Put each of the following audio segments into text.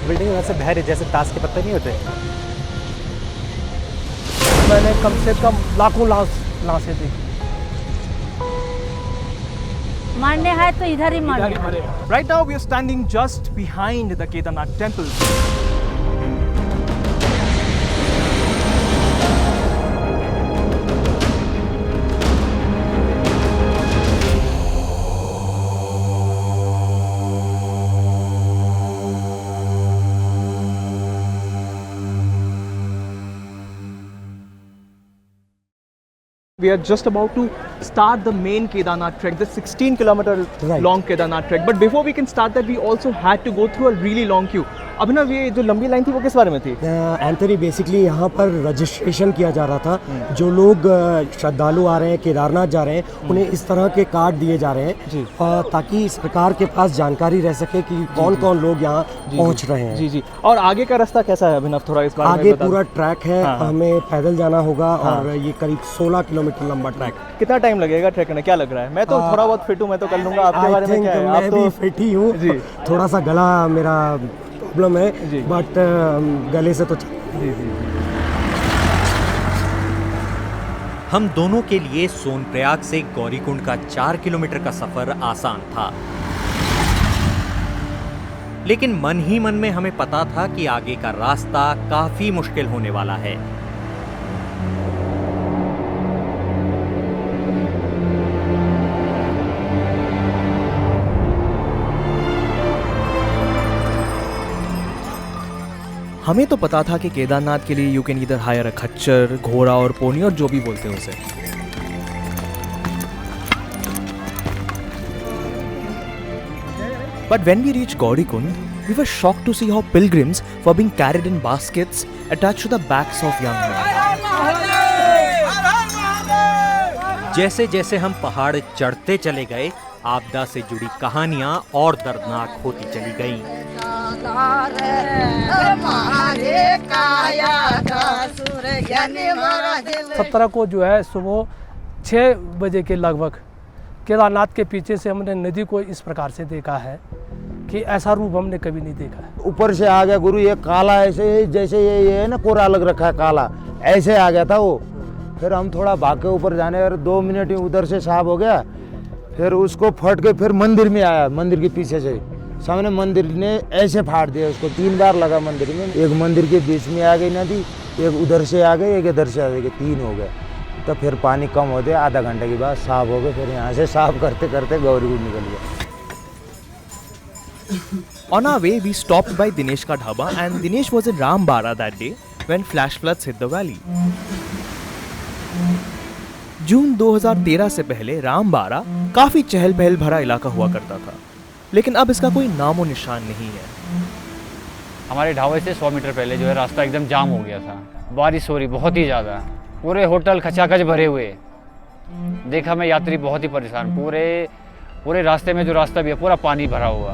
Building वैसे बह रही जैसे ताश के पत्ते नहीं होते। मैंने कम से कम लाखों लाशें देखी। मारने है तो इधर ही मारने। Right now we are standing just behind the Kedarnath temple. We are just about to start the main Kedarnath trek, the 16-kilometer long Kedarnath trek. But before we can start that, we also had to go through a really long queue. अभिनव, ये जो लंबी line थी वो किस बारे में थी? Anthony, basically यहाँ पर रजिस्ट्रेशन किया जा रहा था। जो लोग श्रद्धालु आ रहे हैं, केदारनाथ जा रहे हैं, उन्हें इस तरह के कार्ड दिए जा रहे हैं ताकि सरकार के पास जानकारी रह सके कि कौन कौन लोग यहाँ पहुँच रहे हैं। जी जी। और आगे का रास्ता कैसा है अभिनव, थोड़ा इस बारे में आगे पूरा ट्रैक है, हमें पैदल जाना होगा और ये करीब 16 किलोमीटर लंबा ट्रैक। कितना टाइम लगेगा ट्रैक करने, क्या लग रहा है? मैं तो थोड़ा बहुत फिट हूँ, मैं तो कर लूँगा। आपके बारे में क्या है? मैं भी फिट ही हूँ, थोड़ा सा गला मेरा प्रॉब्लम है, बट गले से तो जी। हम दोनों के लिए सोनप्रयाग से गौरीकुंड का 4 किलोमीटर का सफर आसान था, लेकिन मन ही मन में हमें पता था कि आगे का रास्ता काफी मुश्किल होने वाला है। हमें तो पता था कि केदारनाथ के लिए यू कैन ईदर हायर अ खच्चर, घोड़ा और पोनी और जो भी बोलते हैं उसे। But when we reached Gaurikund, we were shocked to see how pilgrims were being carried in baskets attached to the backs of young men. जैसे जैसे हम पहाड़ चढ़ते चले गए, आपदा से जुड़ी कहानियां और दर्दनाक होती चली गईं। सत्रह को जो है सुबह 6 बजे के लगभग केदारनाथ के पीछे से हमने नदी को इस प्रकार से देखा है कि ऐसा रूप हमने कभी नहीं देखा है। ऊपर से आ गया गुरु, ये काला ऐसे जैसे ये है ना कोरा लग रखा है काला, ऐसे आ गया था वो। फिर हम थोड़ा भाग के ऊपर जाने और 2 मिनट ही उधर से साफ हो गया। फिर उसको फट के फिर मंदिर में आया, मंदिर के पीछे से सामने मंदिर ने ऐसे फाड़ दिया उसको। 3 बार लगा मंदिर में। एक मंदिर के बीच में आ गई नदी, एक उधर से आ गई, एक इधर से आ गई, 3 हो गए। तो फिर पानी कम हो गया, आधा घंटे के बाद साफ हो गए। फिर यहाँ से साफ करते करते गौरीकुंड निकल गया। On our way, we stopped by Dinesh ka dhaba, and Dinesh was in Rambara that day when flash floods hit the valley. जून 2013 से पहले रामबारा काफी चहल पहल भरा इलाका हुआ करता था, लेकिन अब इसका कोई नामो निशान नहीं है। हमारे ढाबे से 100 मीटर पहले जो है रास्ता एकदम जाम हो गया था। बारिश हो रही बहुत ही ज़्यादा, पूरे होटल खचाखच भरे हुए। देखा मैं यात्री बहुत ही परेशान, पूरे रास्ते में जो रास्ता भी है पूरा पानी भरा हुआ।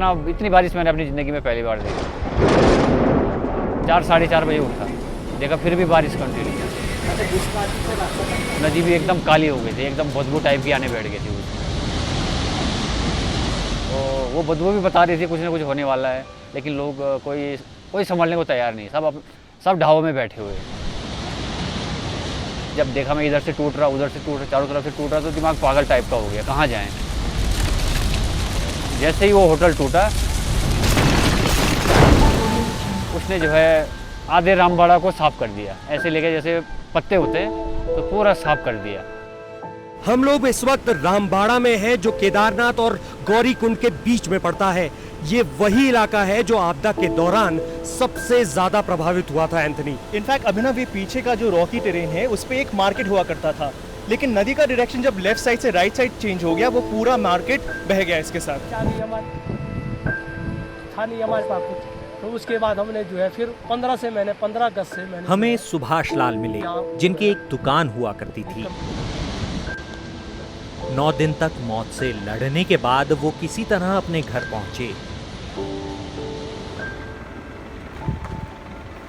अब इतनी बारिश मैंने अपनी ज़िंदगी में पहली बार देखी। 4 साढ़े 4 बजे उठा, देखा फिर भी बारिश कंटिन्यू। नदी भी एकदम काली हो गई थी, एकदम बदबू टाइप की आने बैठ गई थी उसमें। तो वो बदबू भी बता रही थी कुछ ना कुछ होने वाला है, लेकिन लोग कोई संभालने को तैयार नहीं। सब ढाबों में बैठे हुए। जब देखा मैं इधर से टूट रहा, उधर से टूट रहा, चारों तरफ से टूट रहा, तो दिमाग पागल टाइप का हो गया, कहाँ जाएं। जैसे ही वो होटल टूटा, उसने जो है आधे रामबाड़ा को साफ कर दिया। ऐसे लेके जैसे पत्ते होते तो पूरा साफ कर दिया। हम लोग इस वक्त रामबाड़ा में हैं, जो केदारनाथ और गौरीकुंड के बीच में पड़ता है। ये वही इलाका है जो आपदा के दौरान सबसे ज्यादा प्रभावित हुआ था एंथनी। इनफैक्ट अभिनव, ये पीछे का जो रॉकी टेरेन है उस पे एक मार्केट हुआ करता था, लेकिन नदी का डायरेक्शन जब लेफ्ट साइड से राइट साइड चेंज हो गया, वो पूरा मार्केट बह गया इसके साथ। था नहीं हमारे पास कुछ, तो उसके बाद हमने जो है फिर 15 अगस्त से मैंने हमें सुभाष लाल मिले, जिनकी एक दुकान हुआ करती थी। 9 दिन तक मौत से लड़ने के बाद वो किसी तरह अपने घर पहुंचे।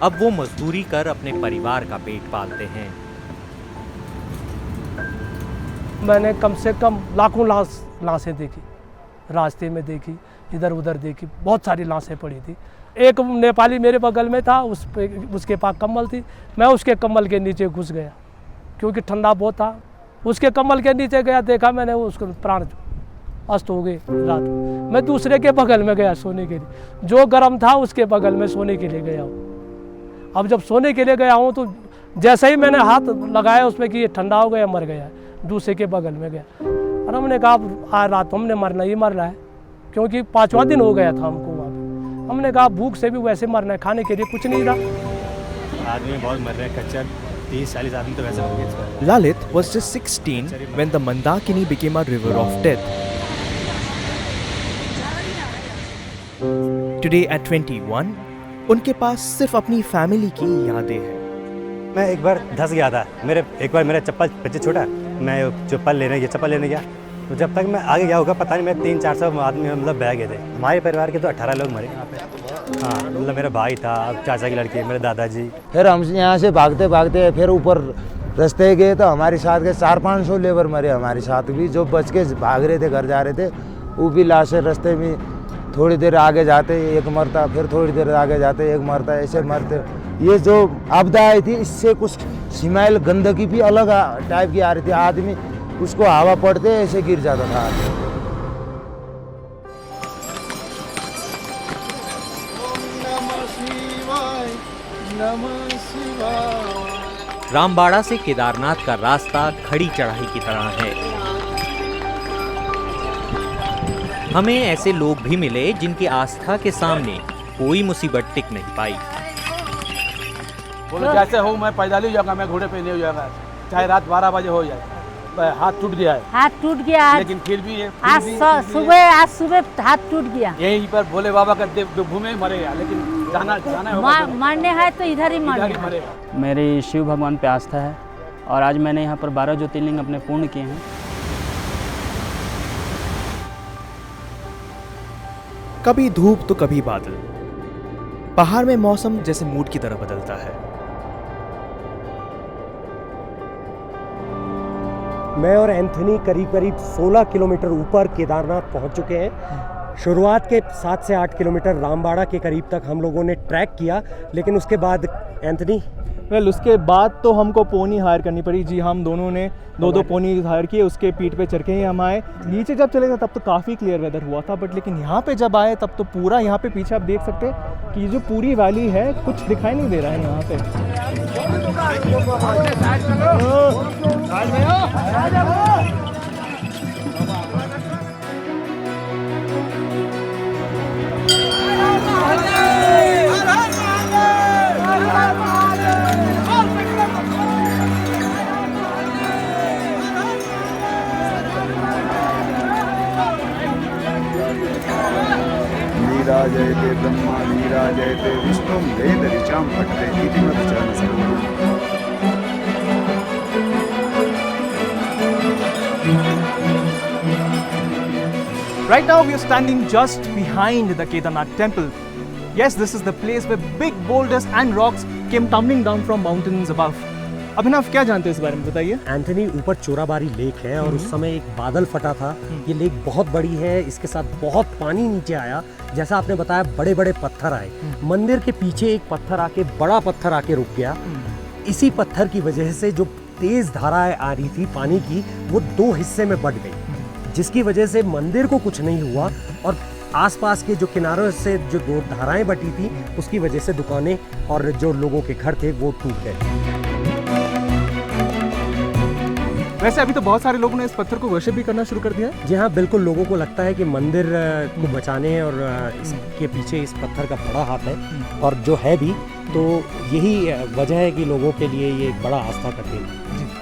अब वो मजदूरी कर अपने परिवार का पेट पालते हैं। मैंने कम से कम लाखों लाशें देखी। रास्ते में देखी, इधर उधर देखी, बहुत सारी लाशें पड़ी थी। एक नेपाली मेरे बगल में था, उसके पास कम्बल थी, मैं उसके कम्बल के नीचे घुस गया क्योंकि ठंडा बहुत था। उसके कम्बल के नीचे गया, देखा मैंने उसको प्राण अस्त हो गए रात में। मैं दूसरे के बगल में गया सोने के लिए, जो गर्म था उसके बगल में सोने के लिए गया हूँ। अब जब सोने के लिए गया हूँ तो जैसे ही मैंने हाथ लगाया उसमें कि ये ठंडा हो गया, मर गया, दूसरे के बगल में गया। और हमने कहा आज रात हमने मरना ही मरना है, क्योंकि 5वां दिन हो गया था हमको वहाँ पे। हमने कहा भूख से भी वैसे मरना है, खाने के लिए कुछ नहीं रहा। आदमी बहुत मर रहे हैं, कच्चा 30-40 आदमी तो वैसे मर गए इस बार। Lalit was just 16 when the Mandakini became a river of death. Today at 21, उनके पास सिर्फ अपनी फैमिली की यादें हैं। मैं एक बार धंस गया था, एक बार मेरा चप्पल बच्चे छोटा, मैं चप्पल लेने गया, तो जब तक मैं आगे गया होगा पता नहीं, मैं 300-400 आदमी मतलब बह गए थे। हमारे परिवार के तो 18 लोग मरे यहाँ पे। हाँ, मतलब मेरा भाई था, चाचा की लड़की, मेरे दादाजी। फिर हम यहाँ से भागते भागते फिर ऊपर रास्ते गए तो हमारे साथ के 400-500 लेबर मरे हमारे साथ भी, जो बच के भाग रहे थे, घर जा रहे थे, वो भी लाशें रास्ते में। थोड़ी देर आगे जाते एक मरता, फिर थोड़ी देर आगे जाते एक मरता, ऐसे मरते। ये जो आपदा आई थी इससे कुछ स्मेल गंदगी भी अलग टाइप की आ रही थी, आदमी उसको हवा पड़ते ऐसे गिर जाता था आदमी। रामबाड़ा से केदारनाथ का रास्ता खड़ी चढ़ाई की तरह है। हमें ऐसे लोग भी मिले जिनकी आस्था के सामने कोई मुसीबत टिक नहीं पाई। बोलो जैसे हो मैं पैदल ही जाऊंगा, मैं घोड़े पे नहीं हो जाऊंगा, चाहे रात 12 बजे हो जाए। हाथ टूट गया है, हाथ टूट गया आज, लेकिन फिर भी आज सुबह हाथ टूट गया। यहीं पर भोले बाबा का घूमे मरेगा, लेकिन जाना होगा, मरने है तो इधर ही मरेगा। मेरी शिव भगवान पे आस्था है और आज मैंने यहाँ पर 12 ज्योतिर्लिंग अपने पूर्ण किए हैं। कभी धूप तो कभी बादल, पहाड़ में मौसम जैसे मूड की तरह बदलता है। मैं और एंथनी करीब 16 किलोमीटर ऊपर केदारनाथ पहुंच चुके हैं। शुरुआत के 7 से 8 किलोमीटर रामबाड़ा के करीब तक हम लोगों ने ट्रैक किया, लेकिन उसके बाद एंथनी उसके बाद तो हमको पोनी हायर करनी पड़ी जी। हम दोनों ने 2 पोनी हायर किए, उसके पीठ पे चढ़ के ही हम आए। नीचे जब चले गए तब तो काफ़ी क्लियर वेदर हुआ था, बट लेकिन यहाँ पे जब आए तब तो पूरा यहाँ पे पीछे आप देख सकते हैं कि ये जो पूरी वैली है कुछ दिखाई नहीं दे रहा है यहाँ पे। जयते ब्रह्मा वीरा जयते विष्णु वेद ऋचां पठते इति मद्चरण सर्वम्। Right now we are standing just behind the Kedarnath temple. Yes, this is the place where big boulders and rocks came tumbling down from mountains above. अभिनव क्या जानते हैं इस बारे में बताइए। एंथनी, ऊपर चोराबारी लेक है और उस समय एक बादल फटा था। ये लेक बहुत बड़ी है, इसके साथ बहुत पानी नीचे आया। जैसा आपने बताया बड़े बड़े पत्थर आए, मंदिर के पीछे एक पत्थर आके, बड़ा पत्थर आके रुक गया। इसी पत्थर की वजह से जो तेज धाराएं आ रही थी पानी की, वो 2 हिस्से में बट गई, जिसकी वजह से मंदिर को कुछ नहीं हुआ और आसपास के जो किनारों से जो 2 धाराएं बटी थी उसकी वजह से दुकानें और जो लोगों के घर थे वो टूट गए। वैसे अभी तो बहुत सारे लोगों ने इस पत्थर को वर्शिप भी करना शुरू कर दिया है। जी हाँ, बिल्कुल। लोगों को लगता है कि मंदिर को बचाने और इसके पीछे इस पत्थर का बड़ा हाथ है, और जो है भी, तो यही वजह है कि लोगों के लिए ये बड़ा आस्था का केंद्र है।